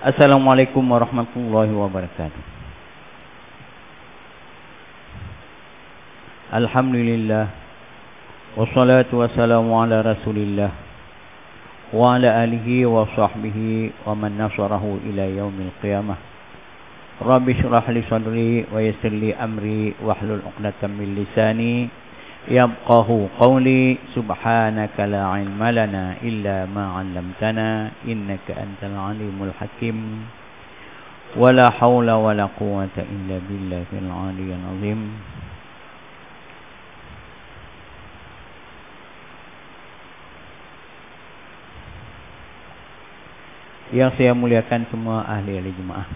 Assalamualaikum warahmatullahi wabarakatuh. Alhamdulillah, wassalatu wassalamu ala rasulillah wa ala alihi wa sahbihi wa man nasarahu ila yaumil qiyamah. Rabbi syrah li sadri wa yassir li amri wahlul 'uqdatam min lisani yafqahu qawli. Subhanaka la ilma lana illa ma 'allamtana innaka antal alimul hakim. Wala haula wala quwwata illa billahil aliyyil azim. Yang saya muliakan semua ahli-ahli jemaah.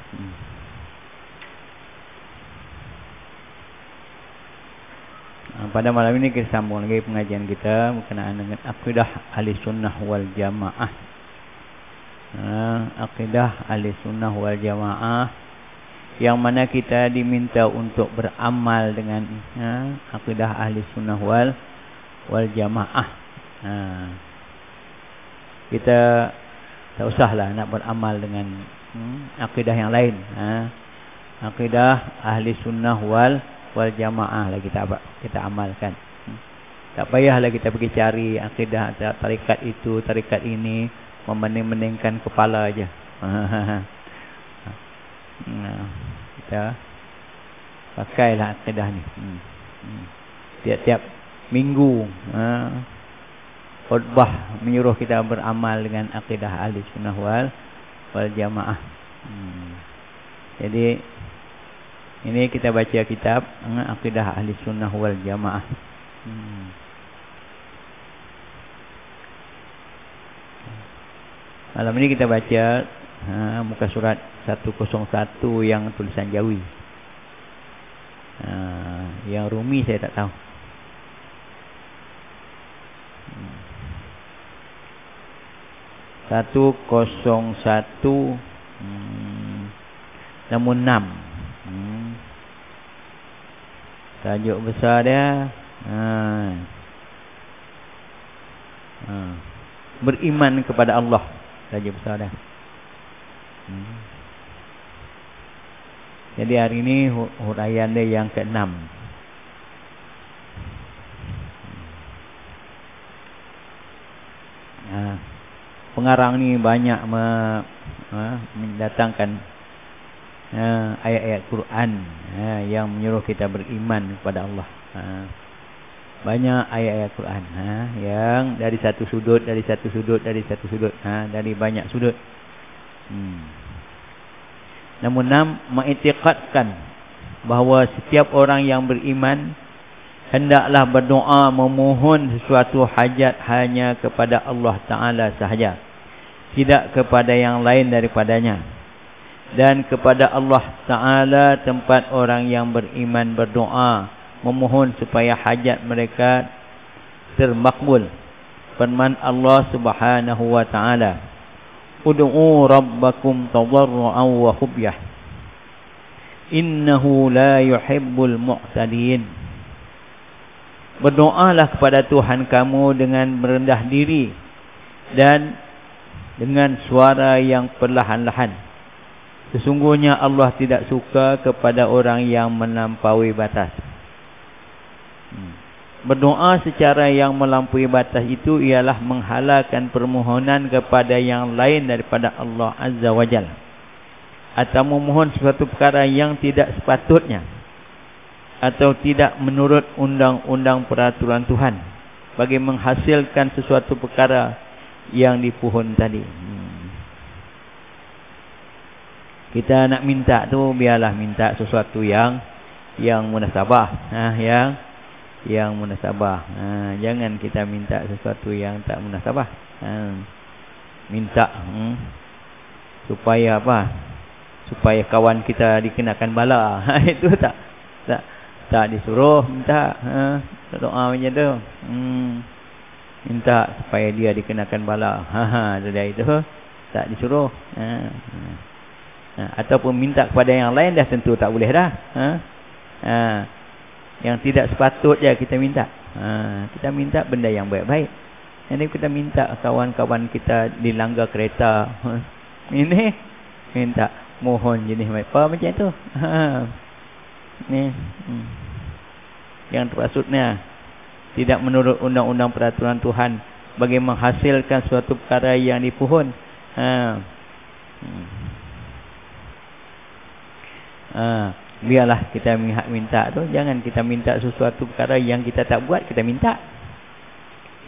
Pada malam ini kita sambung lagi pengajian kita berkenaan dengan akidah ahli sunnah wal jamaah. Akidah ahli sunnah wal jamaah, yang mana kita diminta untuk beramal dengan akidah ahli sunnah wal jamaah. Kita tak usahlah nak beramal dengan akidah yang lain. Akidah ahli sunnah wal jamaah lah kita amalkan. Tak payahlah kita pergi cari akidah tarikat itu, tarikat ini, memening-meningkan kepala aja. Kita pakailah akidah ni. Tiap-tiap minggu khutbah menyuruh kita beramal dengan akidah ahli sunnah wal jamaah. Jadi ini kita baca kitab akidah ahli sunnah wal jamaah. Malam ini kita baca muka surat 101 yang tulisan Jawi. Yang Rumi saya tak tahu. Satu 101 nombor 6. Tajuk besar dia beriman kepada Allah. Tajuk besar dia. Jadi hari ini huraian dia yang ke-6. Pengarang ni banyak mendatangkan ayat-ayat Quran yang menyuruh kita beriman kepada Allah. Banyak ayat-ayat Quran yang dari satu sudut, dari banyak sudut. Nombor 6, mengiktikadkan bahawa setiap orang yang beriman hendaklah berdoa memohon sesuatu hajat hanya kepada Allah Ta'ala sahaja, tidak kepada yang lain daripadanya. Dan kepada Allah Ta'ala tempat orang yang beriman berdoa memohon supaya hajat mereka termakbul. Firman Allah Subhanahu wa Ta'ala, ud'u rabbakum tadarru'an wa khufyah innahu la yuhibbul mu'tadin. Berdoalah kepada Tuhan kamu dengan merendah diri dan dengan suara yang perlahan-lahan. Sesungguhnya Allah tidak suka kepada orang yang melampaui batas. Berdoa secara yang melampaui batas itu ialah menghalalkan permohonan kepada yang lain daripada Allah Azza wa Jalla, atau memohon sesuatu perkara yang tidak sepatutnya, atau tidak menurut undang-undang peraturan Tuhan, bagi menghasilkan sesuatu perkara yang dipohon tadi. Kita nak minta tu biarlah minta sesuatu yang munasabah, yang munasabah. Jangan kita minta sesuatu yang tak munasabah. Minta supaya apa? Supaya kawan kita dikenakan bala. Itu tak disuruh minta. Doa macam tu. Minta supaya dia dikenakan bala. Dari itu tak disuruh. Ataupun minta kepada yang lain dah tentu tak boleh dah. Yang tidak sepatutnya kita minta. Kita minta benda yang baik-baik. Jadi kita minta kawan-kawan kita dilanggar kereta. Ini minta mohon jenis apa macam tu. Ni yang termaksudnya tidak menurut undang-undang peraturan Tuhan bagi menghasilkan suatu perkara yang dipohon. Biarlah kita minta tu, jangan kita minta sesuatu perkara yang kita tak buat, kita minta.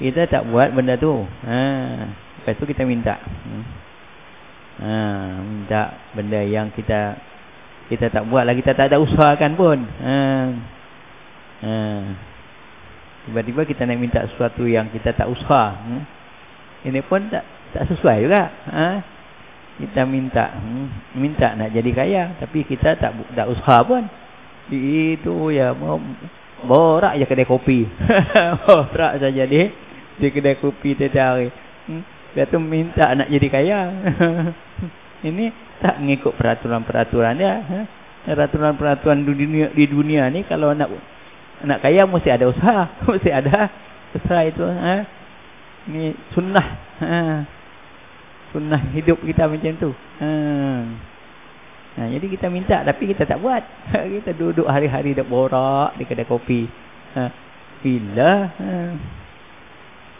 Kita tak buat benda tu. Lepas tu kita minta. Minta benda yang kita tak buat lah, kita tak ada usahakan pun. Tiba-tiba kita nak minta sesuatu yang kita tak usaha. Ini pun tak sesuai juga. Kita minta nak jadi kaya, tapi kita tak usaha pun. Itu ya, borak je kedai kopi. Borak saja di kedai kopi tiap hari. Dia tu minta nak jadi kaya. Ini tak mengikut peraturan-peraturan dia. Peraturan-peraturan di dunia ni, kalau nak kaya mesti ada usaha. Mesti ada usaha itu. Ini sunnah. Sunnah hidup kita macam tu. Jadi kita minta tapi kita tak buat. Kita duduk hari-hari dah borak di kedai kopi. Bila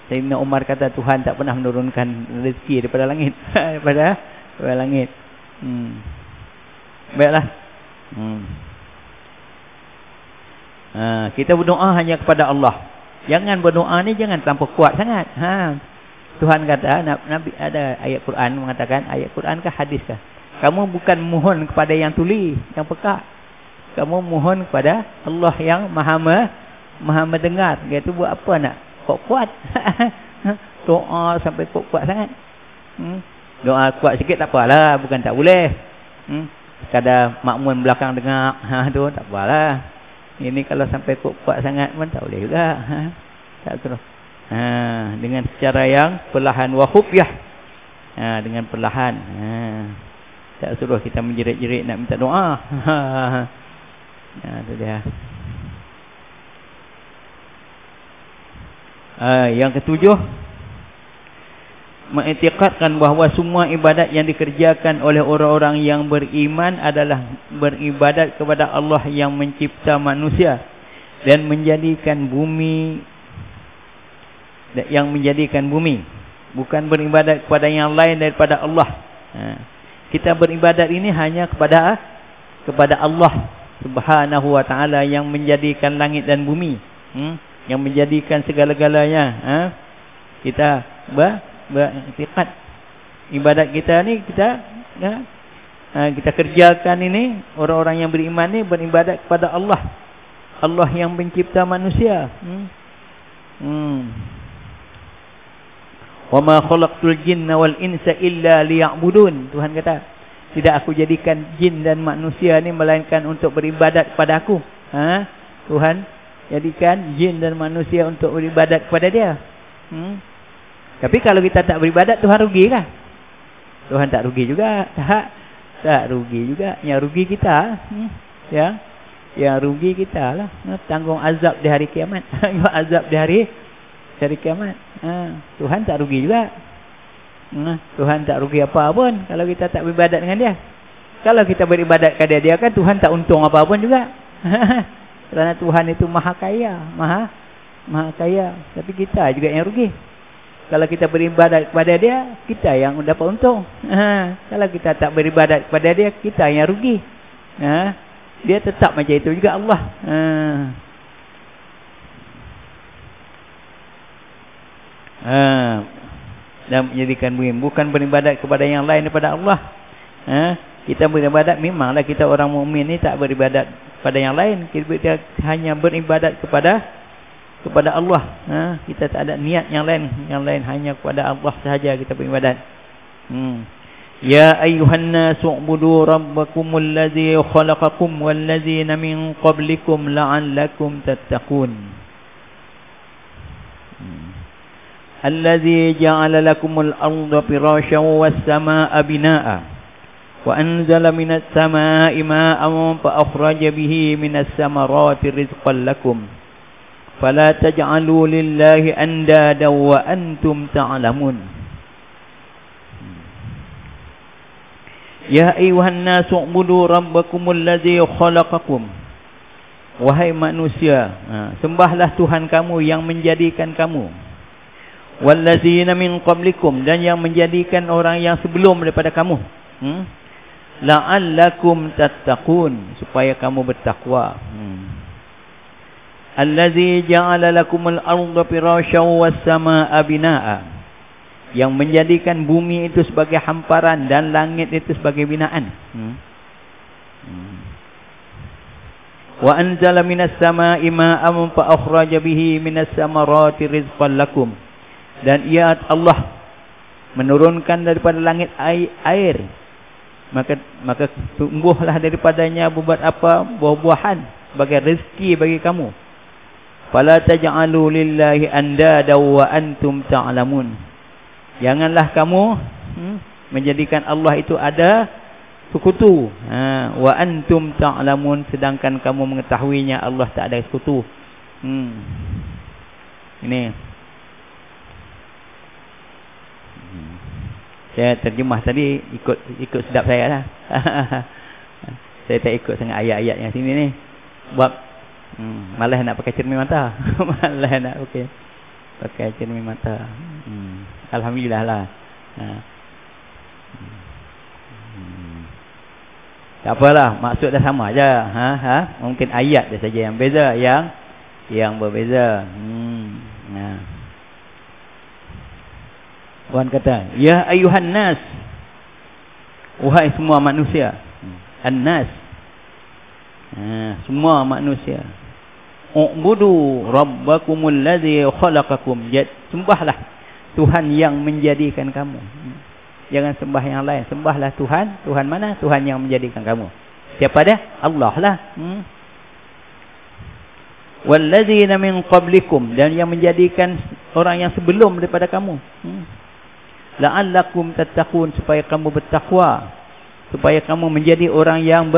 Sayyidina Umar kata Tuhan tak pernah menurunkan rezeki daripada langit. daripada langit. Baiklah. Kita berdoa hanya kepada Allah. Jangan berdoa ni jangan terlampau kuat sangat. Tuhan kata, Nabi ada ayat Quran mengatakan, ayat Quran kah hadis kah? Kamu bukan mohon kepada yang tuli, yang peka. Kamu mohon kepada Allah yang maha mendengar. Dia tu buat apa nak kuat-kuat? Doa sampai kuat-kuat sangat. Doa kuat sikit tak apalah, bukan tak boleh. Sekadar makmun belakang dengar, tu tak apalah. Ini kalau sampai kuat-kuat sangat pun tak boleh juga. Tak terus. Dengan cara yang perlahan wa khufyah. Dengan perlahan. Tak suruh kita menjerit-jerit nak minta doa. Itu dia. Yang ketujuh, mengiktikadkan bahawa semua ibadat yang dikerjakan oleh orang-orang yang beriman adalah beribadat kepada Allah yang mencipta manusia dan menjadikan bumi, bukan beribadat kepada yang lain daripada Allah. Kita beribadat ini hanya kepada Allah Subhanahu wa ta'ala yang menjadikan langit dan bumi, yang menjadikan segala-galanya. Kita beriktikad ibadat kita ni, kita kerjakan ini, orang-orang yang beriman ni beribadat kepada Allah yang mencipta manusia. Wa ma khalaqtul jinna wal insa illa liya'budun. Tuhan kata, tidak aku jadikan jin dan manusia ni melainkan untuk beribadat kepada aku. Tuhan jadikan jin dan manusia untuk beribadat kepada dia. Tapi kalau kita tak beribadat, Tuhan rugi kah? Tuhan tak rugi juga. Tak rugi juga. Yang rugi kita. Yang rugi kita lah. Tanggung azab di hari kiamat. Azab di hari kiamat. Tuhan tak rugi juga. Tuhan tak rugi apa pun kalau kita tak beribadat dengan dia. Kalau kita beribadat kepada dia kan Tuhan tak untung apa pun juga. Kerana Tuhan itu maha kaya. Maha kaya. Tapi kita juga yang rugi. Kalau kita beribadat kepada dia, kita yang dapat untung. Kalau kita tak beribadat kepada dia, kita yang rugi. Dia tetap macam itu juga Allah. Dan menjadikan bukan beribadat kepada yang lain daripada Allah. Kita beribadat, memanglah kita orang mukmin ni tak beribadat kepada yang lain. Kita hanya beribadat kepada Allah. Kita tak ada niat yang lain hanya kepada Allah sahaja kita beribadat. Ya ayyuhan nasu ubudu rabbakumul ladzi khalaqakum wal ladzina min qablikum la'allakum tattaqun. Alladzi ja'ala lakumul arda firasyan was samaa'a binaa'a wa anzala minas samaa'i maa'an fa akhraja bihi minas samarati rizqan lakum. Fala taj'alu lillahi andada wa antum ta'lamun. Ya ayyuhan nasu ubudu rabbakumul ladzi khalaqakum. Wahai manusia, sembahlah Tuhan kamu yang menjadikan kamu. Wallazina min qablikum, dan yang menjadikan orang yang sebelum daripada kamu. La'allakum tattaqun, supaya kamu bertakwa. Allazi ja'ala lakumul arda firasyan was samaa'a binaa'a, yang menjadikan bumi itu sebagai hamparan dan langit itu sebagai binaan. Wa anzala minas samaa'i ma'an fa akhraja bihi minas samarati rizqan lakum, dan ia Allah menurunkan daripada langit air, maka tumbuhlah daripadanya buah-buahan sebagai rezeki bagi kamu. Fala taj'alu lillahi andada wa antum ta'lamun. Janganlah kamu menjadikan Allah itu ada sekutu. Wa antum ta'lamun, sedangkan kamu mengetahuinya Allah tak ada sekutu. Ini saya terjemah tadi ikut sedap saya lah. Saya tak ikut sangat ayat-ayat yang sini ni. Sebab malas nak pakai cermin mata. Malas nak pakai cermin mata. Alhamdulillah lah. Tak apalah, maksud dah sama aja. Mungkin ayat dia saja yang beza, yang berbeza. Tuhan kata, ya ayuhan nas, wahai semua manusia. An-nas, semua manusia. U'budu rabbakumul ladzi khalaqakum, sembahlah Tuhan yang menjadikan kamu. Jangan sembah yang lain, sembahlah Tuhan. Tuhan mana? Tuhan yang menjadikan kamu. Siapa dia? Allah lah. Walladzina min qablikum, dan yang menjadikan orang yang sebelum daripada kamu. La'allakum tattaqun, supaya kamu bertakwa, supaya kamu menjadi orang yang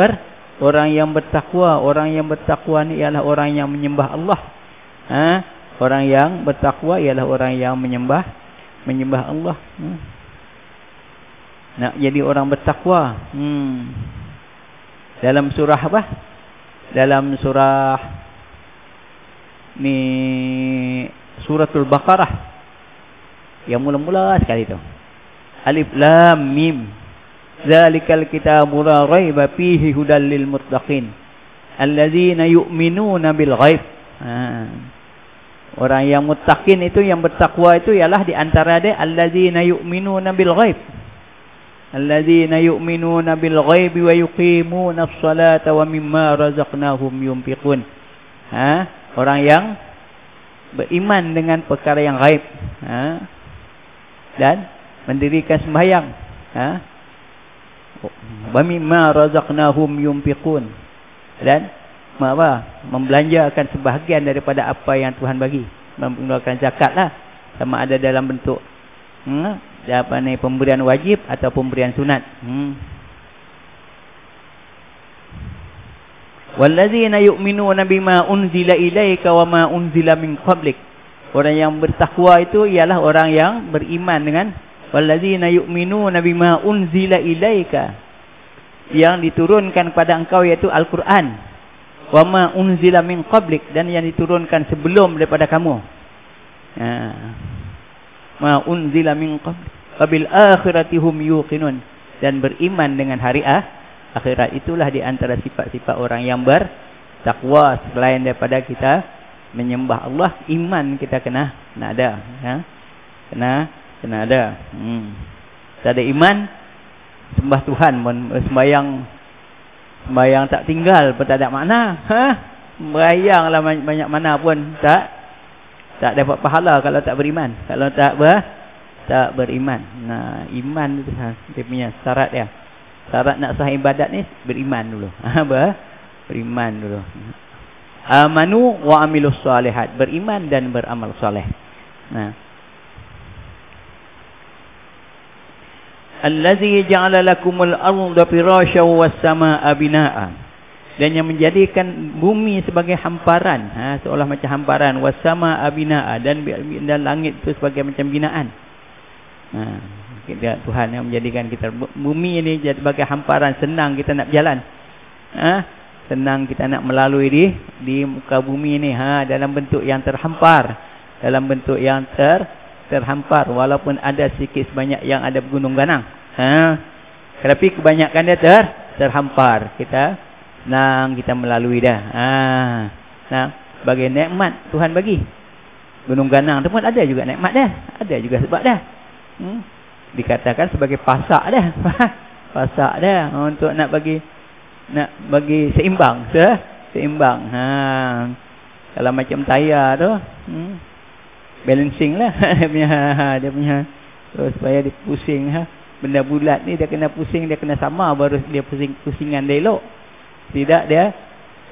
bertakwa. Orang yang bertakwa ni ialah orang yang menyembah Allah. Orang yang bertakwa ialah orang yang menyembah Allah. Nak jadi orang bertakwa. Dalam surah apa? Dalam surah ni, suratul Baqarah, yang mula-mula sekali tu. Alif lam mim. Zalikal kitabu la raiba fihi hudal lil muttaqin allazina yu'minuna bil ghaib. Orang yang muttaqin itu, yang bertakwa itu ialah di antara dia allazina yu'minuna bil ghaib. Allazina yu'minuna bil ghaib wa yuqimuna as-salata wa mimma razaqnahum yunfiqun. Orang yang beriman dengan perkara yang ghaib, dan mendirikan sembahyang, wa mimma razaqnahum yunfiqun, dan membelanjakan sebahagian daripada apa yang Tuhan bagi, mengeluarkan zakat lah, sama ada dalam bentuk pemberian wajib atau pemberian sunat. Wallazina yu'minuna bima unzila ilaika wa ma unzila min qablik. Orang yang bertakwa itu ialah orang yang beriman dengan wallazina yu'minuna bima unzila ilaika, yang diturunkan kepada engkau, iaitu Al-Quran. Wa ma unzila min qablik, dan yang diturunkan sebelum daripada kamu. Ma unzila min qablik wabil akhirati hum yuqinun, dan beriman dengan hari akhirat. Itulah di antara sifat-sifat orang yang bertakwa. Selain daripada kita menyembah Allah, iman kita kena ada, kena ada. Tak ada iman, sembah Tuhan pun, sembahyang tak tinggal pun tak ada makna. Sembahyanglah banyak mana pun tak dapat pahala kalau tak beriman. Kalau tak beriman. Nah, iman itu dia punya syarat dia. Syarat nak sah ibadat ni beriman dulu. Beriman dulu. Amanu wa amilus solihat, beriman dan beramal soleh. Allazi ja'ala lakumul arda firasyan was samaa'a binaa'a, dan yang menjadikan bumi sebagai hamparan, seolah macam hamparan, was samaa'a binaa'a, dan langit itu sebagai macam binaan. Tuhan yang menjadikan kita bumi ini jadi sebagai hamparan, senang kita nak berjalan. Senang kita nak melalui di muka bumi ini, dalam bentuk yang terhampar, dalam bentuk yang terhampar, walaupun ada sikit sebanyak yang ada gunung ganang. Tetapi kebanyakan dia terhampar. Kita senang kita melalui dah. Nah, sebagai nikmat Tuhan bagi. Gunung ganang tu pun ada juga nikmat dah. Ada juga sebab dah. Dikatakan sebagai pasak dah. Pasak dah untuk nak bagi seimbang, seimbang. Kalau macam tayar tu, balancing lah dia punya supaya dia pusing. Benda bulat ni dia kena pusing, dia kena sama baru dia pusingan dia elok. Tidak dia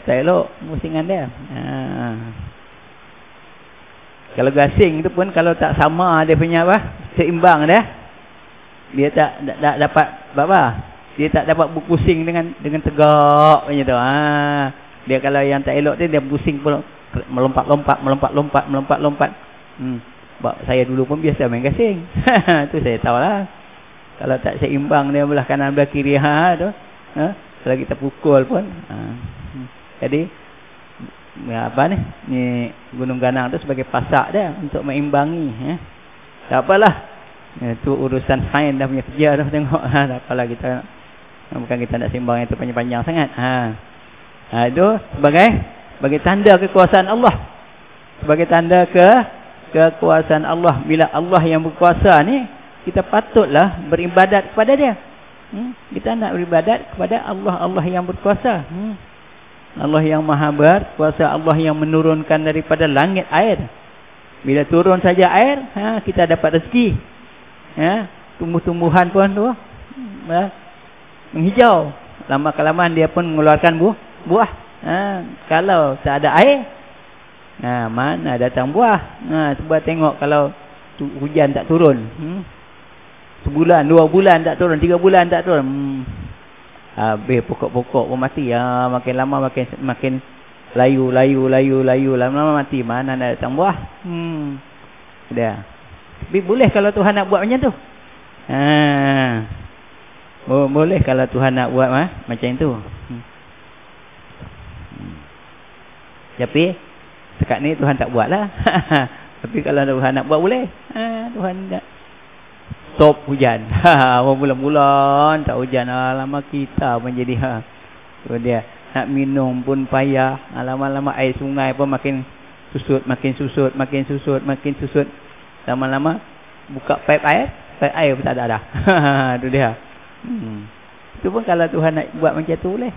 tak elok pusingan dia. Kalau gasing tu pun kalau tak sama dia punya seimbang dia, dia tak dapat apa? Dia tak dapat berpusing dengan tegak macam tu. Dia kalau yang tak elok dia pusing pun melompat-lompat. Sebab saya dulu pun biasa main gasing. Tu saya tahulah. Kalau tak seimbang dia belah kanan belah kiri tu, kalau kita pukul pun. Jadi apa ni gunung ganang tu sebagai pasak dia untuk mengimbangi. Tak apalah. Itu urusan sains dah punya kerja dah tengok. Tak apalah kita, bukan kita nak seimbang itu panjang-panjang sangat. Itu sebagai tanda kekuasaan Allah. Sebagai tanda kekuasaan Allah. Bila Allah yang berkuasa ni, kita patutlah beribadat kepada dia. Kita nak beribadat kepada Allah yang berkuasa. Allah yang maha berkuasa, Allah yang menurunkan daripada langit air. Bila turun saja air, kita dapat rezeki. Tumbuh-tumbuhan pun tu menghijau. Lama-kelamaan dia pun mengeluarkan buah. Kalau tak ada air, mana datang buah? Cuba tengok kalau hujan tak turun. Sebulan, 2 bulan tak turun, 3 bulan tak turun. Habis pokok-pokok pun mati. Makin lama makin layu. Lama-lama mati. Mana nak datang buah? Dah. Tapi boleh kalau Tuhan nak buat macam tu. Boleh kalau Tuhan nak buat macam tu. Tapi sekat ni Tuhan tak buat lah. Tapi kalau Tuhan nak buat boleh. Tuhan tak stop hujan. Bulan-bulan tak hujan. Lama kita menjadi tu dia. Nak minum pun payah. Lama-lama air sungai pun makin susut. Lama-lama buka pipe air pun tak ada dah. Tu dia. Itu pun kalau Tuhan nak buat macam tu boleh.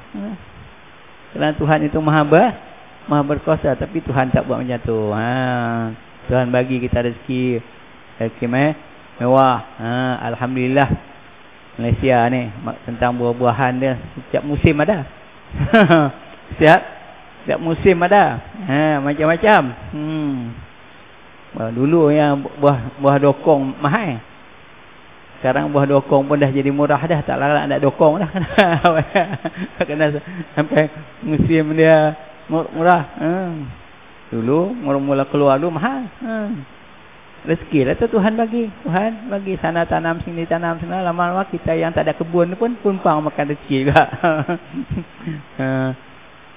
Kerana Tuhan itu maha berkuasa, tapi Tuhan tak buat macam tu. Tuhan bagi kita rezeki mewah. Alhamdulillah. Malaysia ni tentang buah-buahan dia setiap musim ada. setiap musim ada. Macam-macam. Dulu yang buah dokong mahal. Sekarang buah dokong pun dah jadi murah dah. Tak larat nak dokong dah. Kena sampai musim dia murah. Dulu mula-mula keluar dulu mahal. Rezeki lah tu Tuhan bagi. Tuhan bagi sana tanam sini tanam sana. Lama-lama kita yang tak ada kebun pun pumpang makan rezeki juga.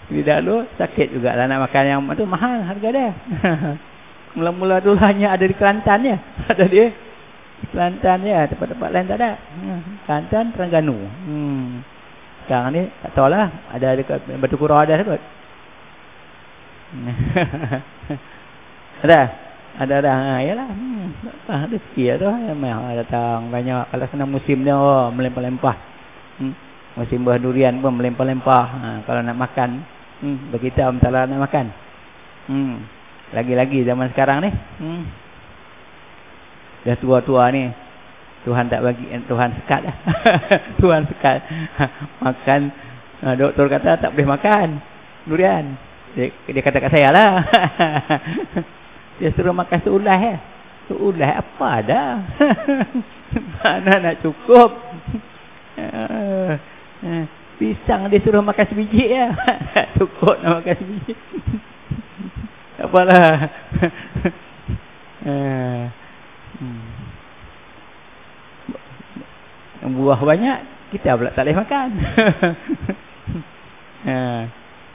Tidak dulu sakit juga lah nak makan yang tu mahal harga dia. Mula-mula dulu hanya ada di Kelantan je. Ada di Kelantan je. Tempat-tempat lain tak ada. Kelantan, Terengganu. Sekarang ni tak tahu lah. Ada dekat Batu Kurau ada kot. Ada. Yalah. Rezeki tu. Datang banyak. Kalau kena musim dia melempah-lempah. Musim buah durian pun melempah-lempah. Kalau nak makan. Bagi kita mentala nak makan. Lagi-lagi zaman sekarang ni. Dah tua-tua ni. Tuhan tak bagi. Tuhan sekat dah. Tuhan sekat. Makan. Doktor kata tak boleh makan durian. Dia kata kat saya lah. Dia suruh makan seulai. Seulai apa dah. Mana nak cukup. Pisang dia suruh makan sebiji ya. Tak cukup nak makan sebiji. Apalah. buah banyak, kita pula tak boleh makan.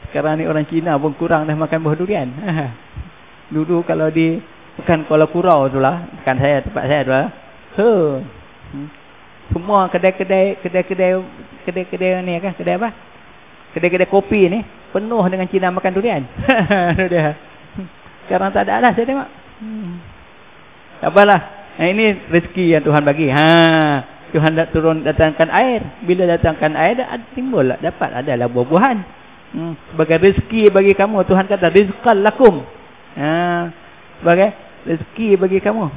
Sekarang ni orang Cina pun kurang dah makan buah durian. Dulu kalau di pekan Kuala Kurau tu lah, pekan saya, tempat saya tu lah. Semua kedai-kedai ni kan, kedai apa? Kedai-kedai kopi ni penuh dengan Cina makan durian. Sekarang tak ada lah saya tengok. Tak apalah. Ini rezeki yang Tuhan bagi. Tuhan datangkan air. Bila datangkan air, timbul lah, dapat adalah buah-buahan. Sebagai rezeki bagi kamu. Tuhan kata rizqan lakum. Sebagai rezeki bagi kamu.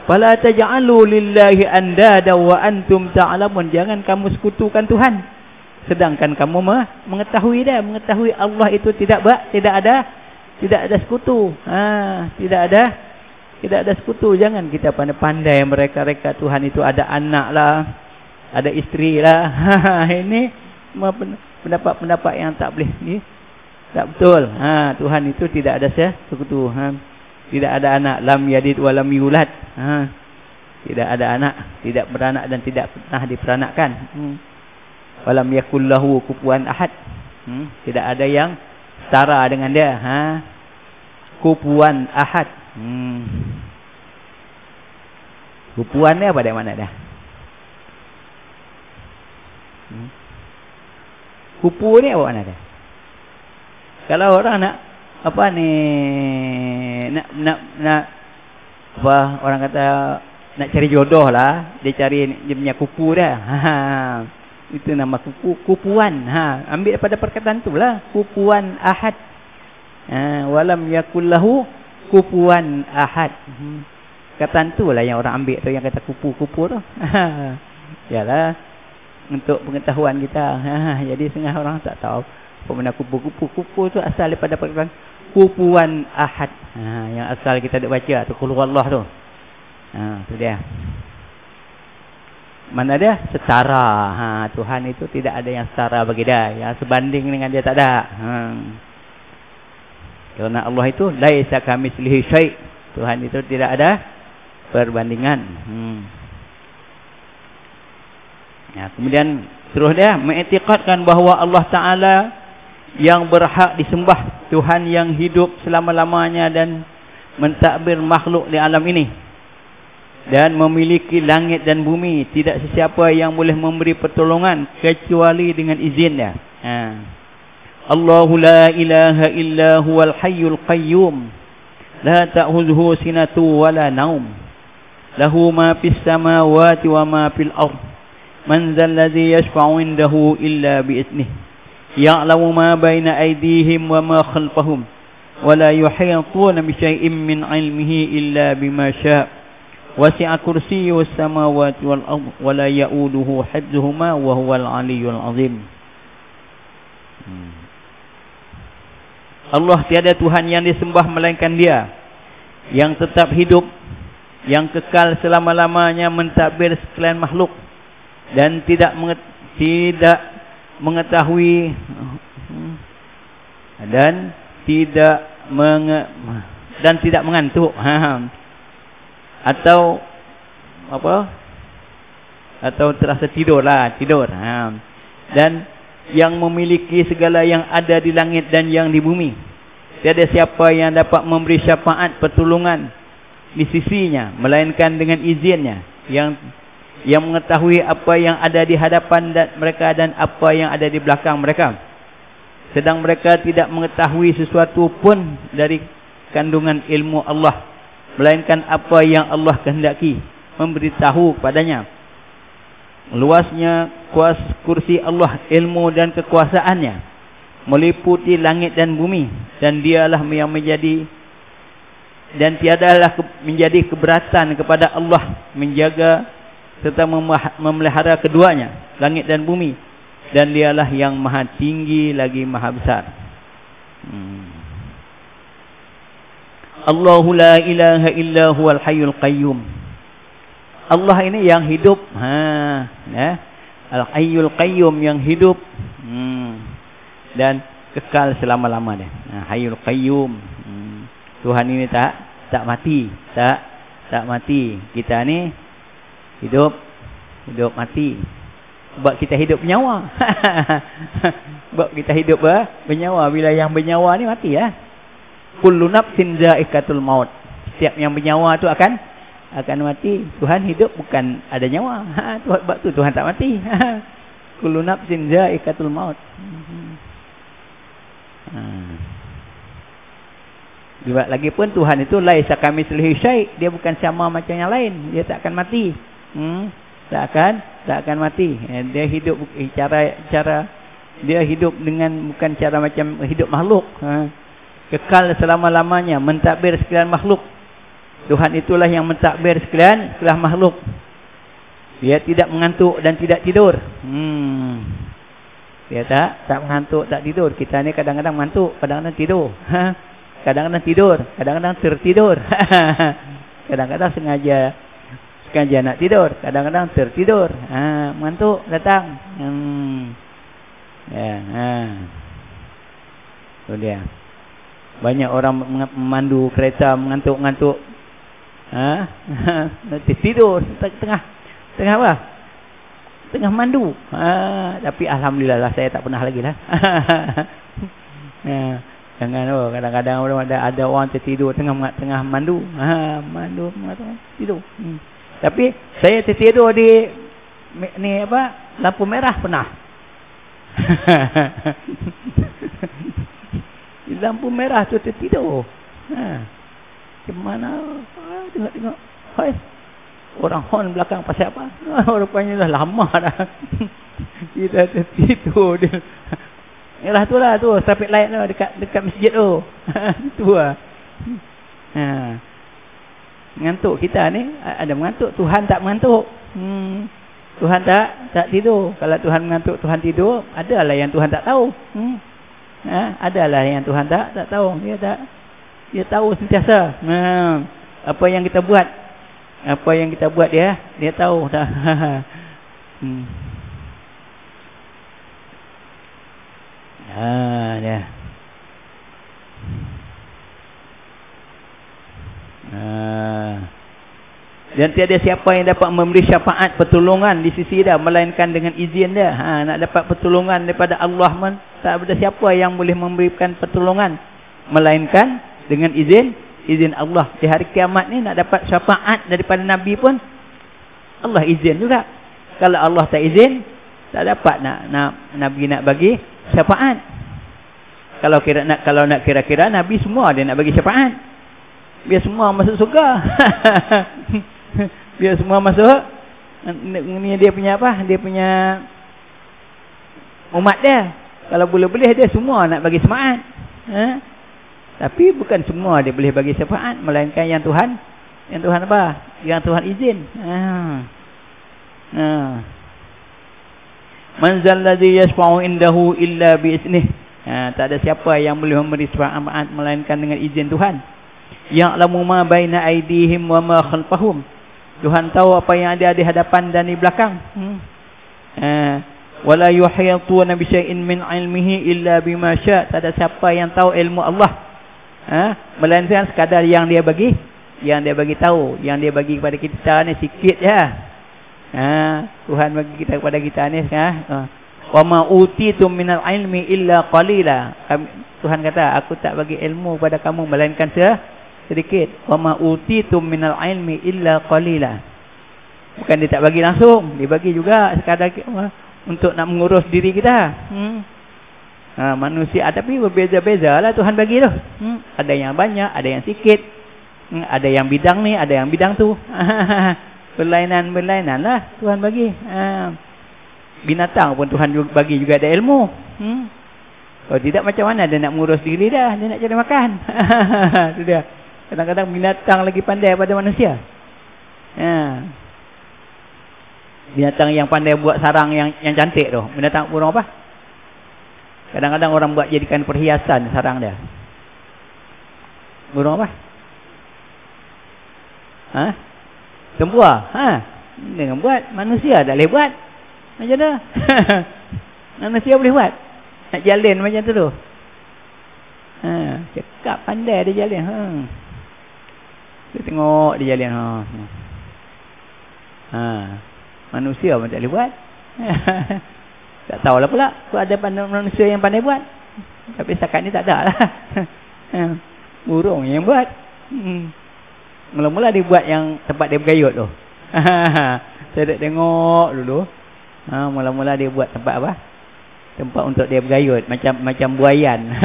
Fala taj'alu lillahi andada wa antum ta'lamun. Jangan kamu sekutukan Tuhan, sedangkan kamu mengetahui Allah itu tidak ada sekutu. Tidak ada sekutu. Jangan kita pandai-pandai mereka Tuhan itu ada anak lah, ada isteri lah. Ini pendapat-pendapat yang tak boleh ni, tak betul. Tuhan itu tidak ada sekutu. Tidak ada anak, lam yalid wa lam yulad. Tidak ada anak, tidak beranak dan tidak pernah diperanakkan. Walam yakul lahu kufuwan ahad. Tidak ada yang setara dengan dia. Kufuwan ahad. Kufuwan ni apa dari mana dah? Kupu ni apa mana dah? Kalau orang nak apa ni, nak apa orang kata nak cari jodoh lah, dia cari dia punya kupu dah. Itu nama kupuan. Ambil daripada perkataan tu lah, kupuan ahad. Walam yakullahu kupuan ahad. Kataan tu lah yang orang ambil tu, yang kata kupu-kupu tu. Yalah, untuk pengetahuan kita. Jadi setengah orang tak tahu apa benda kupu-kupu. Kupu tu asal daripada perkataan kupuan ahad. Yang asal kita duk baca tu qul huwallah tu. Tu dia. Mana dia setara. Tuhan itu tidak ada yang setara bagi dia. Yang sebanding dengan dia tak ada. Kerana Allah itu laisa kamitslihi syai'. Tuhan itu tidak ada perbandingan. Kemudian terus dia mengiktikadkan bahawa Allah Ta'ala yang berhak disembah, Tuhan yang hidup selama-lamanya dan mentadbir makhluk di alam ini, dan memiliki langit dan bumi. Tidak sesiapa yang boleh memberi pertolongan kecuali dengan izinnya. Allahu la ilaha illa huwal hayyul qayyum la ta'khudhuhu sinatu wala naum lahu ma fis samawati wa ma fil ardh man dzal ladzi yashfa'u indahu illa bi idnihi ya'lamu ma baina aydihim wa ma khalfahum wa la yuhituna bi syai'in min 'ilmihi illa bima syaa' wasi'a kursiyyuhu as-samawati wal ardh wa la ya'uduhu hifdhuhuma wa huwal 'aliyyul 'azim. Allah tiada Tuhan yang disembah melainkan Dia, yang tetap hidup, yang kekal selama-lamanya mentadbir sekalian makhluk, dan tidak mengetahui dan tidak mengantuk. Atau apa? Atau terasa tidur. Dan yang memiliki segala yang ada di langit dan yang di bumi. Tiada siapa yang dapat memberi syafaat pertolongan di sisinya melainkan dengan izinnya, yang mengetahui apa yang ada di hadapan mereka dan apa yang ada di belakang mereka. Sedang mereka tidak mengetahui sesuatu pun dari kandungan ilmu Allah, melainkan apa yang Allah kehendaki memberitahu kepadanya. Luasnya kuasa kursi Allah, ilmu dan kekuasaannya meliputi langit dan bumi, dan dialah yang menjadi, dan tiadalah menjadi keberatan kepada Allah menjaga serta memelihara keduanya, langit dan bumi, dan dialah yang maha tinggi lagi maha besar. Allahu la ilaha illa huwal hayyul qayyum. Allah ini yang hidup. Al-hayyul qayyum, yang hidup dan kekal selama-lamanya. Hayyul qayyum. Tuhan ini tak mati, tak mati. Kita ni hidup mati. Sebab kita hidup bernyawa. Sebab kita hidup bernyawa. Bila yang bernyawa ni mati ya. Kullu nafsin za'iqatul maut. Setiap yang bernyawa tu akan mati. Tuhan hidup bukan ada nyawa. Sebab tu Tuhan tak mati. Kullu nafsin za'iqatul maut. Lagi pun Tuhan itu laisa kamitslihi syai'. Dia bukan sama macam yang lain. Dia tak akan mati. Tak akan mati. Dia hidup cara dia hidup dengan bukan cara macam hidup makhluk. Kekal selama-lamanya, mentadbir sekalian makhluk. Tuhan itulah yang mentadbir sekalian makhluk. Dia tidak mengantuk dan tidak tidur. Dia tak mengantuk, tak tidur. Kita ni kadang-kadang mengantuk, kadang-kadang tidur. Kadang-kadang tidur, kadang-kadang tertidur. Kadang-kadang sengaja nak tidur, kadang-kadang tertidur. Mengantuk datang. Itu dia. Banyak orang memandu kereta mengantuk-ngantuk. Nanti tidur tengah apa? Tengah mandu. Tapi alhamdulillah lah, saya tak pernah lagi lah. Jangan kadang-kadang ada orang tertidur tengah mandu. Mandu tidur. Tapi saya tertidur di ni apa? Lampu merah pernah. Di lampu merah tu tertidur. Kemana? Tengok. Hai. Orang hon belakang pasal apa? Rupanya dah lama dah. Kita tertidur dia. Merah tu lah tu, traffic light tu dekat masjid tu. Itu lah. Mengantuk kita ni ada mengantuk, Tuhan tak mengantuk. Tuhan tak tidur. Kalau Tuhan mengantuk, Tuhan tidur, adalah yang Tuhan tak tahu. Adalah yang Tuhan tak tahu. Dia tahu sentiasa. Apa yang kita buat? Apa yang kita buat dia tahu dah. Dia. Dan tiada siapa yang dapat memberi syafaat pertolongan di sisi dia melainkan dengan izin dia. Nak dapat pertolongan daripada Allah pun tak ada siapa yang boleh memberikan pertolongan melainkan dengan izin Allah. Di hari kiamat ni nak dapat syafaat daripada Nabi pun Allah izin juga. Kalau Allah tak izin, tak dapat nak Nabi nak bagi syafaat. Kalau nak kira-kira Nabi semua dia nak bagi syafaat. Biar semua masuk surga. Biar semua masuk. Ni dia punya apa? Dia punya umat dia. Kalau boleh-boleh dia semua nak bagi syafaat. Tapi bukan semua dia boleh bagi syafaat, melainkan yang Tuhan apa? Yang Tuhan izin. Man zal ladzi yashfa'u indahu illa bi iznihi. Tak ada siapa yang boleh memberi syafaat melainkan dengan izin Tuhan. Ya'lamu ma baina aydihim wa ma khalfahum. Tuhan tahu apa yang ada di hadapan dan di belakang. Wala yuhituna bi syai'in min 'ilmihi illa bima syaa'. Tak ada siapa yang tahu ilmu Allah. Melainkan sekadar yang dia bagi tahu, yang dia bagi kepada kita ni sikit je. Tuhan bagi kita kepada kita ni wa ma utitum minal ilmi illa qalila. Tuhan kata, aku tak bagi ilmu kepada kamu melainkan sedikit. Wa ma utitum minal ilmi illa qalila. Bukan dia tak bagi langsung, dia bagi juga sekadar untuk nak mengurus diri kita. Manusia tapi berbeza-beza lah Tuhan bagi tu. Ada yang banyak, ada yang sikit. Ada yang bidang ni, ada yang bidang tu. Berlainan lah Tuhan bagi. Binatang pun Tuhan bagi juga ada ilmu. Kalau tidak macam mana dia nak mengurus diri dah, dia nak cari makan. Itu dia. Kadang-kadang binatang lagi pandai daripada manusia. Binatang yang pandai buat sarang yang cantik tu. Binatang burung apa? Kadang-kadang orang buat jadikan perhiasan sarang dia. Burung apa? Tempua. Dengan buat. Manusia tak boleh buat. Macam mana? Manusia boleh buat. Nak jalin macam tu. Cakap pandai dia jalin. Kita tengok dia jalin. Manusia pun tak boleh buat. Tak tahulah pula kalau ada manusia yang pandai buat. Tapi setakat ni tak ada lah. Burung yang buat. Mula-mula dia buat yang tempat dia bergayut tu. Saya dah tengok dulu. Mula-mula dia buat tempat apa? Tempat untuk dia bergayut. Macam buayan.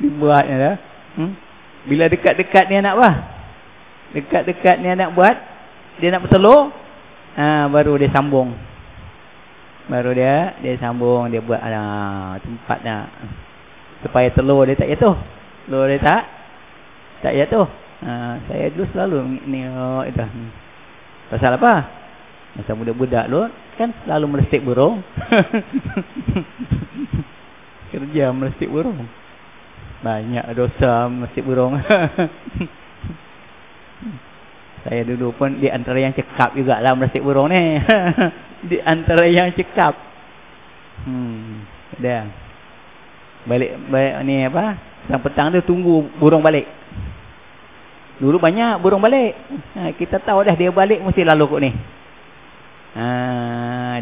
Dia buat ni lah. Bila dekat-dekat ni nak apa? Dekat-dekat ni nak buat. Dia nak bertelur. Baru dia sambung. Baru dia sambung. Dia buat tempat nak. Supaya telur dia tak jatuh. Telur dia tak jatuh. Saya dulu selalu tengok itu. Pasal apa? Masa budak-budak dulu kan selalu melestik burung. Kerja melestik burung. Banyak dosa melestik burung. Saya dulu pun di antara yang cekap jugalah melestik burung ni. Di antara yang cekap. Dah. Balik ni apa? Petang tu tunggu burung balik. Dulu banyak burung balik. Kita tahu dah dia balik mesti lalu kot ni.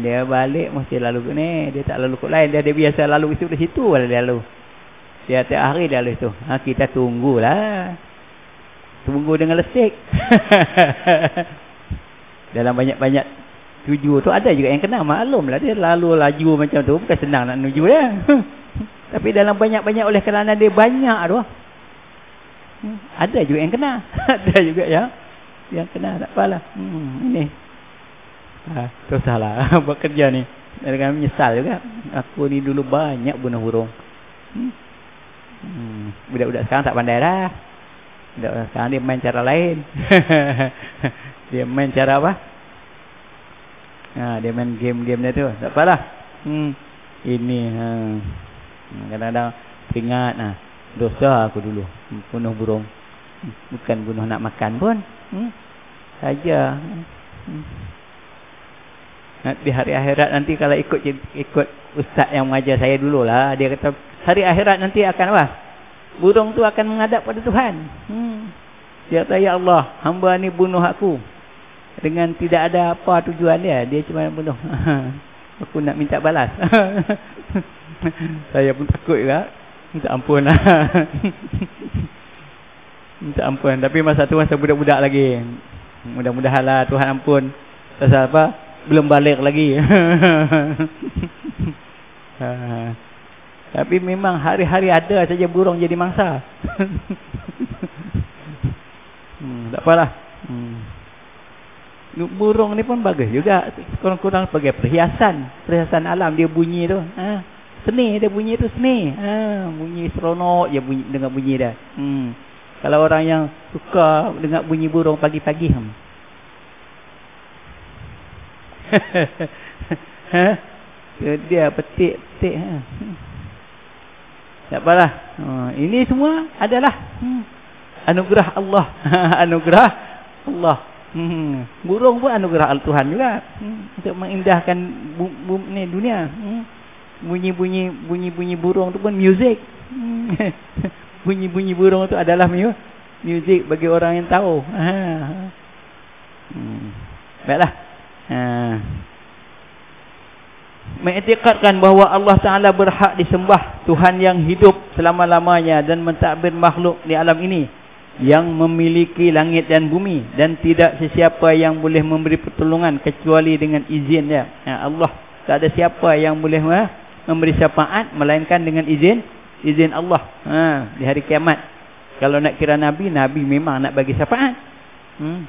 Dia balik mesti lalu kot ni. Dia tak lalu kot lain. Dia biasa lalu itu di situ dia lalu. Dia tiap hari dia lalu itu. Kita tunggulah. Tunggu dengan lesik. Dalam banyak-banyak tuju tu ada juga yang kena. Maklumlah dia lalu laju macam tu. Bukan senang nak menuju dia. Tapi dalam banyak-banyak oleh kerana dia banyak tu. Ada juga yang kena. Ada juga yang kena. Tak apalah. Ini. Teruslah buat kerja ni. Dengan menyesal juga. Aku ni dulu banyak bunuh burung. Budak-budak sekarang tak pandai dah. Budak-budak sekarang dia main cara lain. Dia main cara apa? Dia main game-game dia tu. Tak apalah. Ini. Kadang-kadang ingat. Dosa aku dulu bunuh burung. Bukan bunuh nak makan pun. Saja. Di hari akhirat nanti kalau ikut ustaz yang mengajar saya dululah, dia kata hari akhirat nanti akan apa? Burung tu akan menghadap pada Tuhan. Dia kata, ya Allah, hamba ni bunuh aku dengan tidak ada apa tujuan dia. Dia cuma bunuh. Aku nak minta balas. Saya pun takut juga. Minta ampun lah. Minta ampun. Tapi masa tu masa budak-budak lagi. Mudah-mudahan lah Tuhan ampun. Pasal apa? Belum balik lagi. Tapi memang hari-hari ada saja burung jadi mangsa. Tak apalah. Burung ni pun bagus juga. Kurang-kurang sebagai perhiasan. Perhiasan alam dia bunyi tu. Seni dia bunyi tu seni. Bunyi seronok je bunyi, dengar bunyi dia. Kalau orang yang suka dengar bunyi burung pagi-pagi. Dia petik-petik. Tak apalah. Ini semua adalah anugerah Allah. Anugerah Allah. Burung pun anugerah Tuhan juga. Untuk mengindahkan ni dunia. Bunyi-bunyi burung tu pun muzik. Bunyi-bunyi burung tu adalah muzik bagi orang yang tahu. Baiklah. Mengiktikadkan bahawa Allah Ta'ala berhak disembah, Tuhan yang hidup selama-lamanya dan mentadbir makhluk di alam ini, yang memiliki langit dan bumi, dan tidak sesiapa yang boleh memberi pertolongan kecuali dengan izin dia. Allah, tak ada siapa yang boleh memberi syafaat melainkan dengan izin Allah. Di hari kiamat, kalau nak kira Nabi memang nak bagi syafaat.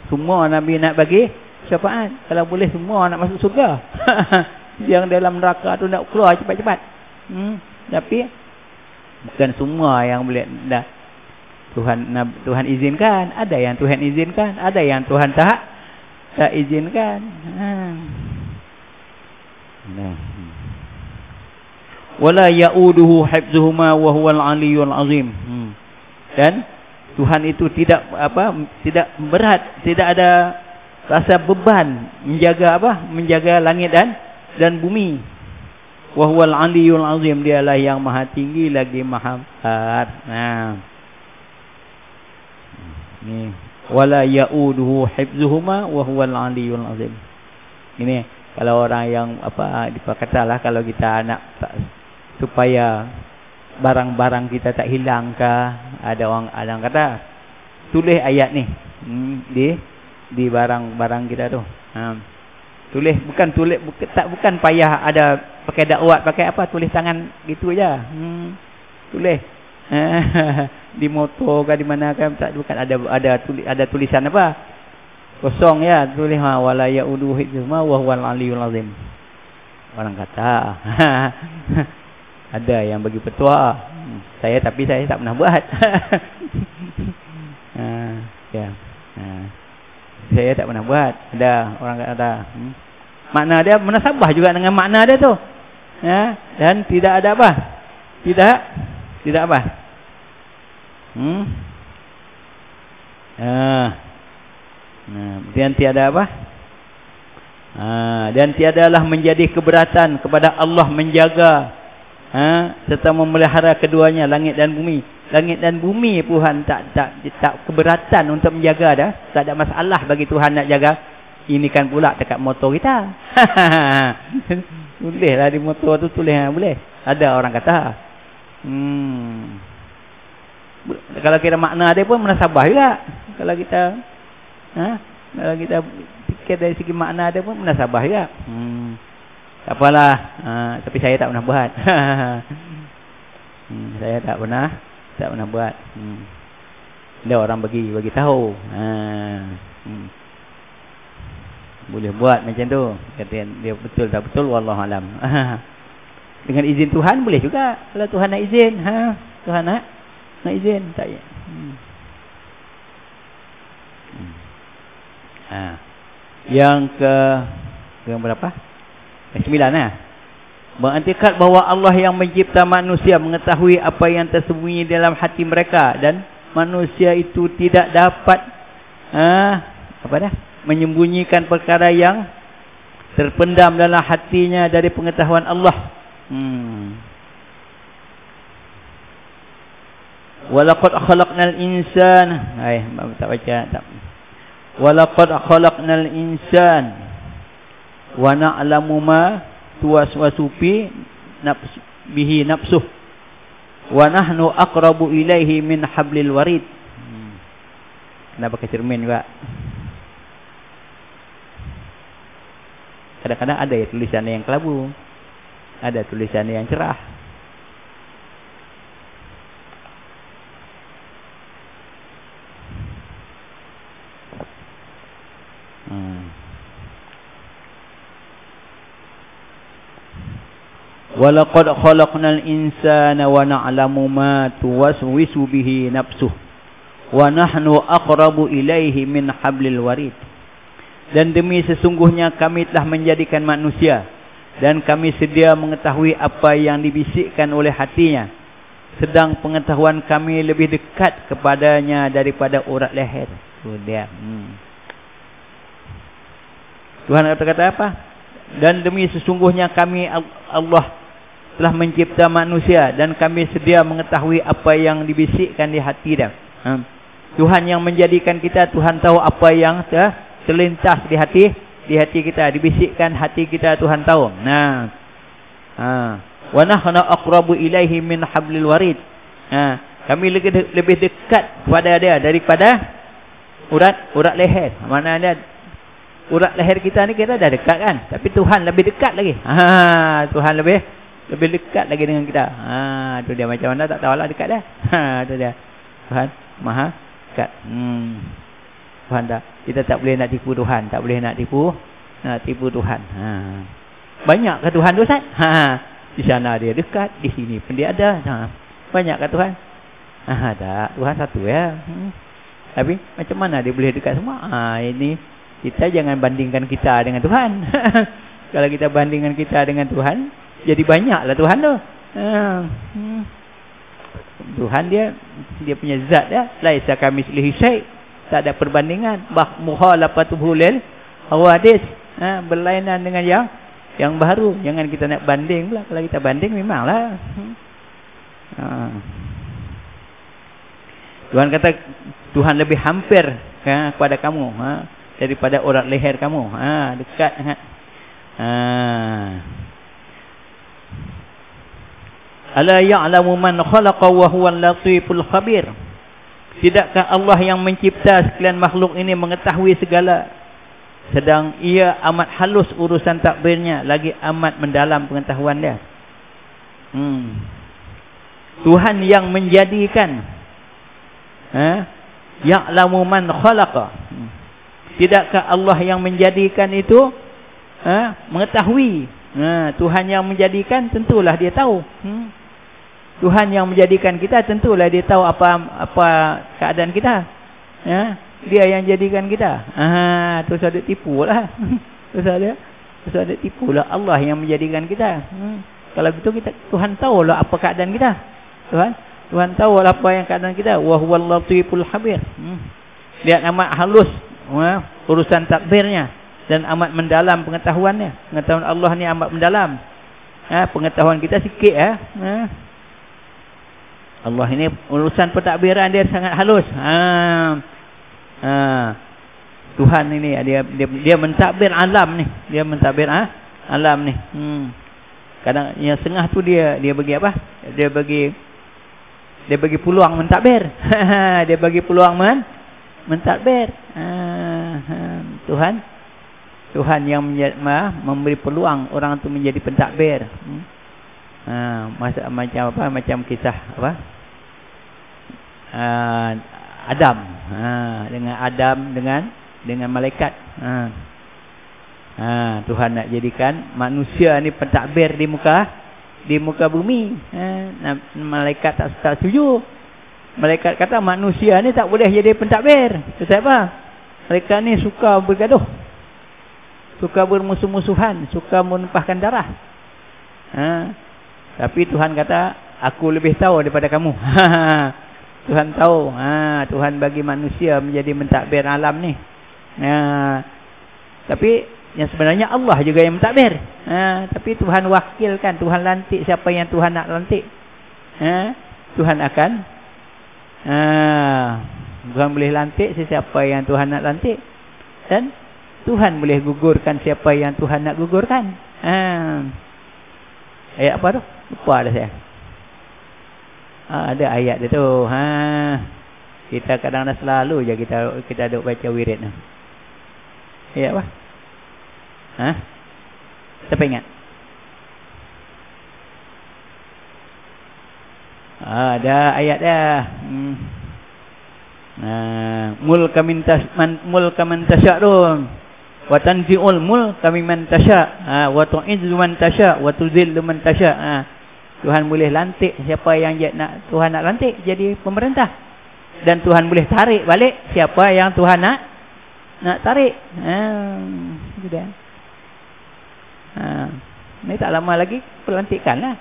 Semua Nabi nak bagi syafaat. Kalau boleh semua nak masuk surga. Yang dalam neraka tu nak keluar cepat-cepat. Tapi bukan semua yang boleh. Dah Tuhan izinkan. Ada yang Tuhan izinkan, ada yang Tuhan tak izinkan. Wala ya'uduhu hifzuhuma wa huwal 'aliyyul 'azim. Dan Tuhan itu tidak berat, tidak ada rasa beban menjaga langit dan bumi. Wa huwal 'aliyyul 'azim, dialah yang maha tinggi lagi maha besar. Ni wala ya'uduhu hifzuhuma wa huwal 'aliyyul 'azim. Ini Kalau orang yang katalah kalau kita nak supaya barang-barang kita tak hilang ke, ada orang kata tulis ayat ni di barang-barang kita tu. Tulis bukan payah ada pakai dakwat, pakai apa, tulis tangan gitu aja. Tulis di motor ke di mana kan, bukan ada tulisan apa? Kosong ya, tulis wala yaudu hifzuhuma wa huwal aliyul azim. Orang kata ada yang bagi petua. Tapi saya tak pernah buat. Ya. Saya tak pernah buat. Ada orang kata makna dia munasabah juga dengan makna dia tu. Ya, dan tidak ada apa? Tidak apa? Dan tiada apa? Dan tiadalah menjadi keberatan kepada Allah menjaga serta memelihara keduanya, langit dan bumi. Langit dan bumi Tuhan tak keberatan untuk menjaga dah. Tak ada masalah bagi Tuhan nak jaga. Ini kan pula dekat motor kita. Bolehlah di motor tu tulis, boleh. Ada orang kata. Kalau kira makna dia pun munasabah juga. Kalau kita fikir dari segi makna dia pun munasabah juga. Tak apalah. Tapi saya tak pernah buat. Saya tak pernah buat. Ada orang bagi tahu. Boleh buat macam tu. Kata dia betul tak betul, wallahu alam. Dengan izin Tuhan boleh juga. Kalau Tuhan nak izin, Tuhan nak izin tak ya. Yang ke berapa? Yang 9 Beriktikad bahawa Allah yang mencipta manusia mengetahui apa yang tersembunyi dalam hati mereka, dan manusia itu tidak dapat menyembunyikan perkara yang terpendam dalam hatinya dari pengetahuan Allah. Walaqad khalaqnal insana. Tak baca tak. Walaqad khalaqnal insana wa na'lamu ma tuwaswasu bihi nafsuh wa nahnu aqrabu ilaihi min hablil warid. Kena pakai cermin juga. Kadang-kadang ada ya tulisan yang kelabu, ada tulisan yang cerah. Walaqad khalaqnal insana wa na'lamu ma tuwaswisu bihi nafsuh wa nahnu aqrabu ilaihi min hablil warid. Dan demi sesungguhnya kami telah menjadikan manusia, dan kami sedia mengetahui apa yang dibisikkan oleh hatinya, sedang pengetahuan kami lebih dekat kepadanya daripada urat leher. Itu dia. Tuhan kata apa? Dan demi sesungguhnya kami Allah telah mencipta manusia, dan kami sedia mengetahui apa yang dibisikkan di hati dia. Tuhan yang menjadikan kita, Tuhan tahu apa yang terlintas di hati kita, dibisikkan hati kita, Tuhan tahu. Wa nahnu aqrabu ilaihi min hablil warid. Kami lebih dekat kepada dia daripada urat leher. Maknanya urat leher kita ni kita dah dekat kan, tapi Tuhan lebih dekat lagi. Tuhan lebih dekat lagi dengan kita. Tu dia, macam mana tak tahulah dekat dah. Tu dia. Tuhan Maha dekat. Tuhan dah. Kita tak boleh nak tipu Tuhan, tak boleh nak tipu Tuhan. Banyak ke Tuhan tu, Ustaz? Di sana dia dekat, di sini pun dia ada. Banyak ke Tuhan? Tak, Tuhan satu ya. Tapi macam mana dia boleh dekat semua? Ini kita jangan bandingkan kita dengan Tuhan. Kalau kita bandingkan kita dengan Tuhan, jadi banyaklah Tuhan tu. Tuhan dia punya zat dia, laisa kamitslihi syai'. Tak ada perbandingan. Mukhalafatuhu lil hawadits. Berlainan dengan yang baru. Jangan kita nak banding pula. Kalau kita banding memanglah. Tuhan kata Tuhan lebih hampir kepada kamu daripada urat leher kamu. Dekat. Ala ya'lamu man khalaqa wa huwal latiful khabir. Tidakkah Allah yang mencipta sekalian makhluk ini mengetahui segala, sedang ia amat halus urusan takbirnya, lagi amat mendalam pengetahuan dia. Tuhan yang menjadikan, ya'lamu man khalaqa. Tidakkah Allah yang menjadikan itu mengetahui? Tuhan yang menjadikan tentulah dia tahu. Tuhan yang menjadikan kita tentulah dia tahu apa keadaan kita. Dia yang jadikan kita. Terus ada tipulah. Terus ada tipulah Allah yang menjadikan kita. Kalau begitu Tuhan tahulah apa keadaan kita. Tuhan tahulah apa yang keadaan kita. Wa huwal latiful khabir. Dia amat halus urusan takdirnya dan amat mendalam pengetahuannya. Pengetahuan Allah ni amat mendalam. Pengetahuan kita sikit Allah ini urusan pentadbiran dia sangat halus. Tuhan ini dia mentadbir alam ni. Dia mentadbir alam ni. Kadang yang setengah tu dia bagi apa? Dia bagi peluang mentadbir. Dia bagi peluang mentadbir. Tuhan yang memberi peluang orang tu menjadi pentadbir. Macam apa? Macam kisah apa? Adam. Dengan Adam dengan malaikat. Tuhan nak jadikan manusia ni pentadbir di muka bumi. Malaikat tak setuju. Malaikat kata manusia ni tak boleh jadi pentadbir. Sebab apa? Mereka ni suka bergaduh. Suka bermusuh-musuhan, suka menumpahkan darah. Tapi Tuhan kata, aku lebih tahu daripada kamu. Tuhan tahu. Tuhan bagi manusia menjadi mentadbir alam ni. Tapi yang sebenarnya Allah juga yang mentadbir. Tapi Tuhan wakilkan, Tuhan lantik siapa yang Tuhan nak lantik. Tuhan akan Tuhan boleh lantik sesiapa yang Tuhan nak lantik. Dan Tuhan boleh gugurkan siapa yang Tuhan nak gugurkan. Ayat apa tu? Lupa dah saya. Ada ayat dia tu. Kita kadang-kadang selalu je kita duk baca wirid ni. Ayat apa? Siapa ingat? Ada ayat dah. Mulka man tasya' tu. Wa tanzi'ul mulka mimman tasya'. Wa tu'izzu man tasya' wa tuzillu man tasya'. Tuhan boleh lantik siapa yang Tuhan nak lantik jadi pemerintah. Dan Tuhan boleh tarik balik siapa yang Tuhan nak tarik. Sudah. Ni tak lama lagi pelantikan lah.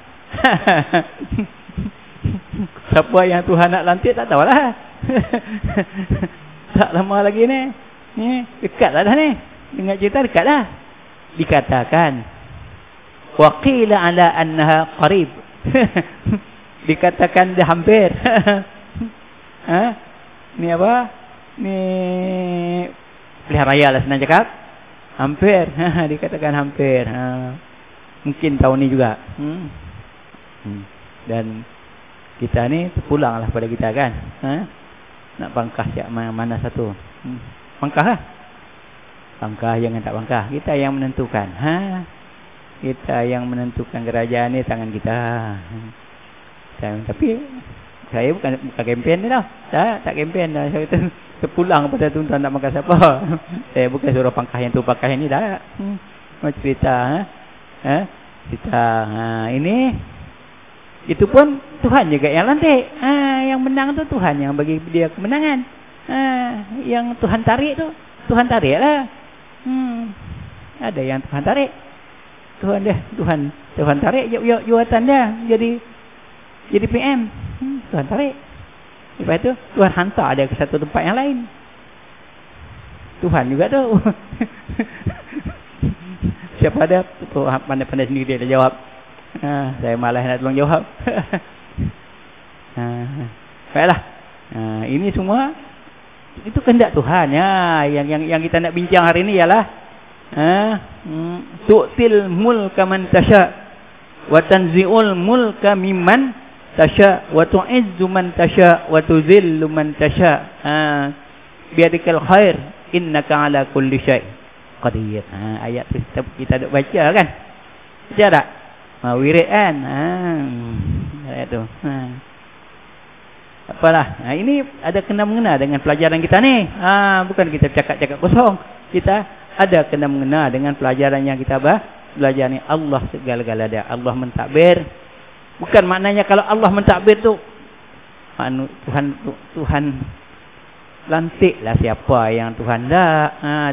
Siapa yang Tuhan nak lantik tak tahulah. Tak lama lagi ni. Dekat dah ni. Dengar cerita dekat dah. Dikatakan waqila ala annaha qarib. Dikatakan dia hampir. Ni apa? Ni pilihan raya lah senang cakap. Hampir. Dikatakan hampir. Mungkin tahun ni juga. Dan kita ni terpulanglah pada kita kan. Nak bangkah siap mana satu. Bangkah lah. Bangkah jangan tak bangkah. Kita yang menentukan. Kita yang menentukan kerajaan ni tangan kita. Tapi saya bukan kempen ni dah. Tak kempen dah. Saya kata terpulang pada tuan-tuan nak bangkah siapa. Saya bukan suruh bangkah yang tu bangkah yang ni dah. Macam cerita. Cerita ini. Itu pun Tuhan juga yang lantik. Yang menang tu Tuhan yang bagi dia kemenangan. Yang Tuhan tarik tu Tuhan tarik lah. Ada yang Tuhan tarik. Tuhan tarik jawatan dia jadi PM. Tuhan tarik. Lepas tu Tuhan hantar dia ke satu tempat yang lain. Tuhan juga tu. Siapa ada tu pandai-pandai sendiri dia jawab. Saya malas nak tolong jawab. Baiklah. Ini semua itu kehendak Tuhan ya. Yang kita nak bincang hari ini ialah tu'til mulka man tasha wa tanzi'ul mulka mimman tasha wa tu'izzu man tasha wa tuzillu man tasha. Biadikal khair innaka ala kulli syai' qadir. Ayat tu kita dak baca kan? Baca tak? Wirid kan? Ayat tu. Apalah. Ini ada kena-mengena dengan pelajaran kita ni. Bukan kita cakap-cakap kosong. Kita ada kena-mengena dengan pelajaran yang kita belajar ni. Allah segala-gala dia. Allah mentadbir. Bukan maknanya kalau Allah mentadbir tu Tuhan lantiklah siapa yang Tuhan tak.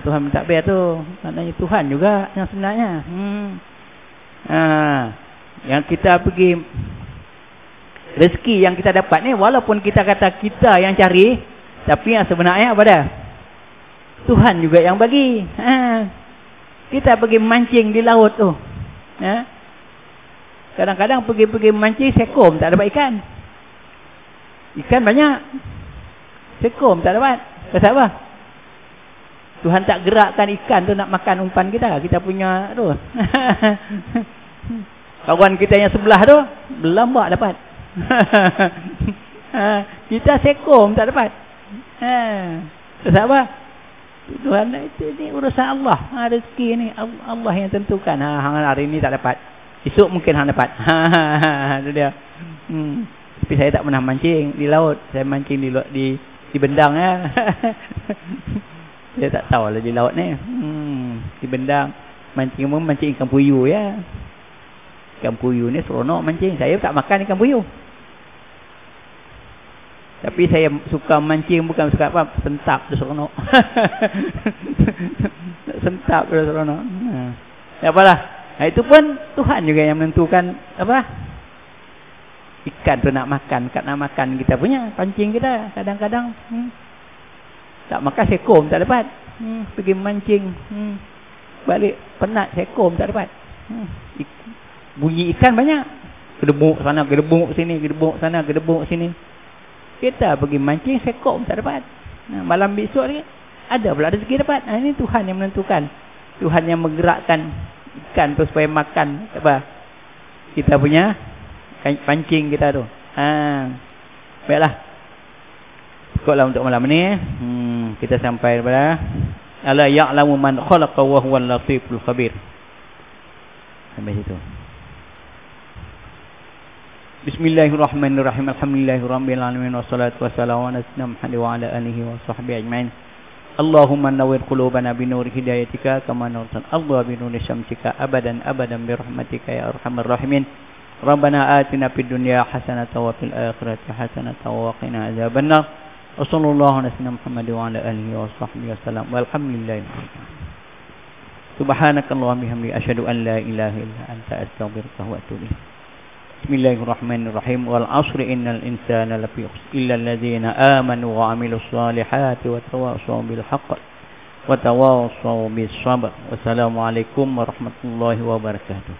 Tuhan mentadbir tu maknanya Tuhan juga yang sebenarnya. Yang kita pergi rezeki yang kita dapat ni, walaupun kita kata kita yang cari, tapi yang sebenarnya apa dah? Tuhan juga yang bagi. Kita pergi mancing di laut tu. Kadang-kadang pergi mancing sekom tak dapat ikan. Ikan banyak. Sekom tak dapat. Pasal apa? Tuhan tak gerakkan ikan tu nak makan umpan kita. Kita punya tu. Kawan kita yang sebelah tu berlambak dapat. Kita sekom tak dapat. Pasal apa? Tuhan itu ni urusan Allah. Rezeki ni Allah yang tentukan. Hari ni tak dapat, esok mungkin hang dapat. Itu dia. Tapi saya tak pernah mancing di laut. Saya mancing di bendang ya. Saya tak tahu lah di laut ni. Di bendang mancing ikan puyuh ya. Ikan puyuh ni seronok mancing. Saya tak makan ikan puyuh. Tapi saya suka mancing, bukan suka apa, sentap tu seronok. Sentap tu seronok. Apalah. Itu pun Tuhan juga yang menentukan apa? Ikan tu nak makan, kat nak makan kita punya pancing kita. Kadang-kadang tak makan sekom tak dapat. Pergi mancing, balik penat sekom tak dapat. Bunyi ikan banyak. Gedebuk sana, gedebuk sini, gedebuk sana, gedebuk sini. Kita pergi mancing sekom tak dapat. Malam besok ni ada pula rezeki dapat. Ini Tuhan yang menentukan. Tuhan yang menggerakkan ikan tu supaya makan apa? Kita punya pancing kita tu. Baiklah. Cukuplah untuk malam ni. Kita sampai kepada ala ya'lamu man khalaqa wa huwal latiful khabir. Sampai situ. Bismillahirrahmanirrahim. Alhamdulillahirabbil alamin wassalatu wassalamu ala sayyidina Muhammad wa ala alihi wa sahbihi ajmain. Allahumma nawwir qulubana bi nuri hidayatika kama nawwarta al-ardha bi nuri syamsika abadan bi rahmatika ya arhamar rahimin. Rabbana atina fid dunya hasanatan wa fil akhirati hasanatan wa qina adzabannar. Wa sallallahu ala sayyidina Muhammad wa ala alihi wa sahbihi wasallam. Walhamdulillah. Subhanakallahumma bihamdika asyhadu an la ilaha illa anta astaghfiruka wa atubu ilaik. Bismillahirrahmanirrahim. Wal 'ashri innal insana lafi khusr illa alladhina amanu wa 'amilus solihati wa tawassaw bil haqq wa tawassaw bis sabr. Wassalamualaikum warahmatullahi wabarakatuh.